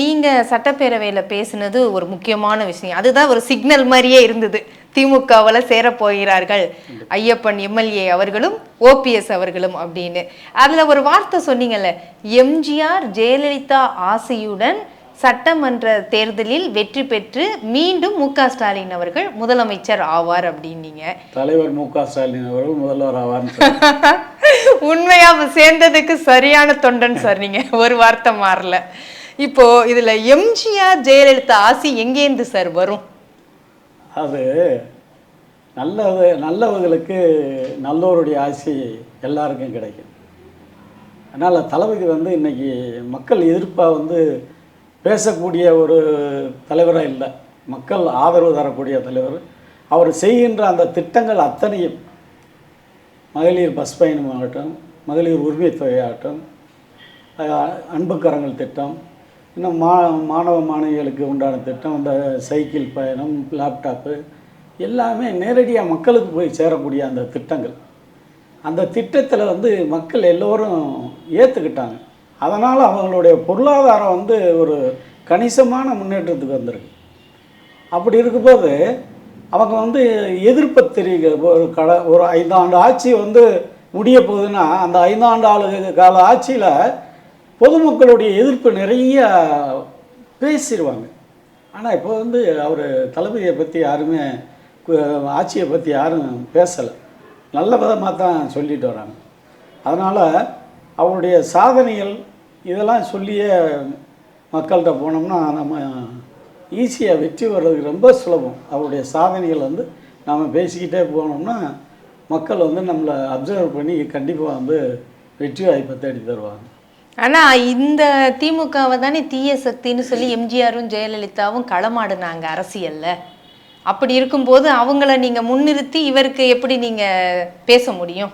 நீங்க சட்டப்பேரவையில பேசுனது ஒரு முக்கியமான விஷயம். அதுதான் ஒரு சிக்னல் மாதிரியே இருந்தது. திமுகவுல சேர போகிறார்கள் ஐயப்பன் எம்எல்ஏ அவர்களும் ஓபிஎஸ் அவர்களும் அப்படின்னு. அதுல ஒரு வார்த்தை சொன்னீங்கல்ல, எம்ஜிஆர் ஜெயலலிதா ஆசையுடன் சட்டமன்ற தேர்தலில் வெற்றி பெற்று மீண்டும் மு.க. ஸ்டாலின் அவர்கள் முதலமைச்சர் ஆவார் அப்படின்னீங்க. தலைவர் மு.க. ஸ்டாலின் அவர்கள் முதல்வர் ஆவார். உண்மையா சேர்ந்ததுக்கு சரியான தொண்டன் சார் நீங்க. ஒரு வார்த்தை மாறல. இப்போ இதுல எம்ஜிஆர் ஜெயலலிதா ஆசி எங்கேருந்து சார் வரும்? அது நல்லவர்களுக்கு நல்லவருடைய ஆசி எல்லாருக்கும் கிடைக்கும். அதனால் தளபதி இன்னைக்கு மக்கள் எதிர்ப்பாக பேசக்கூடிய ஒரு தலைவராக இல்லை, மக்கள் ஆதரவு தரக்கூடிய தலைவர். அவர் செய்கின்ற அந்த திட்டங்கள் அத்தனையும், மகளிர் பஸ் பயணம் ஆகட்டும், மகளிர் உரிமை தொகை ஆகட்டும், அன்புக்கரங்கள் திட்டம், இன்னும் மாணவ மாணவிகளுக்கு உண்டான திட்டம், இந்த சைக்கிள் பயணம், லேப்டாப்பு எல்லாமே நேரடியாக மக்களுக்கு போய் சேரக்கூடிய அந்த திட்டங்கள். அந்த திட்டத்தில் மக்கள் எல்லோரும் ஏற்றுக்கிட்டாங்க. அதனால் அவங்களுடைய பொருளாதாரம் ஒரு கணிசமான முன்னேற்றத்துக்கு வந்திருக்கு. அப்படி இருக்கும்போது அவங்க எதிர்ப்பை தெரிவிக்க ஒரு 5 ஆண்டு ஆட்சி முடிய போகுதுன்னா, அந்த 5 ஆண்டு கால ஆட்சியில் பொதுமக்களுடைய எதிர்ப்பு நிறைய பேசிடுவாங்க. ஆனால் இப்போ அவர் தளபதியை பற்றி யாருமே, ஆட்சியை பற்றி யாரும் பேசலை, நல்ல விதமாக தான் சொல்லிட்டு வராங்க. அதனால் அவருடைய சாதனைகள் இதெல்லாம் சொல்லியே மக்கள்கிட்ட போனோம்னா நம்ம ஈஸியாக வெற்றி வர்றதுக்கு ரொம்ப சுலபம். அவருடைய சாதனைகள் நாம் பேசிக்கிட்டே போனோம்னா மக்கள் நம்மளை அப்சர்வ் பண்ணி கண்டிப்பாக வெற்றி வாய்ப்பை தேடி தருவாங்க. ஆனால் இந்த திமுகவை தானே தீய சக்தின்னு சொல்லி எம்ஜிஆரும் ஜெயலலிதாவும் களமாடினாங்க அரசியலில். அப்படி இருக்கும்போது அவங்கள நீங்கள் முன்னிறுத்தி இவருக்கு எப்படி நீங்கள் பேச முடியும்?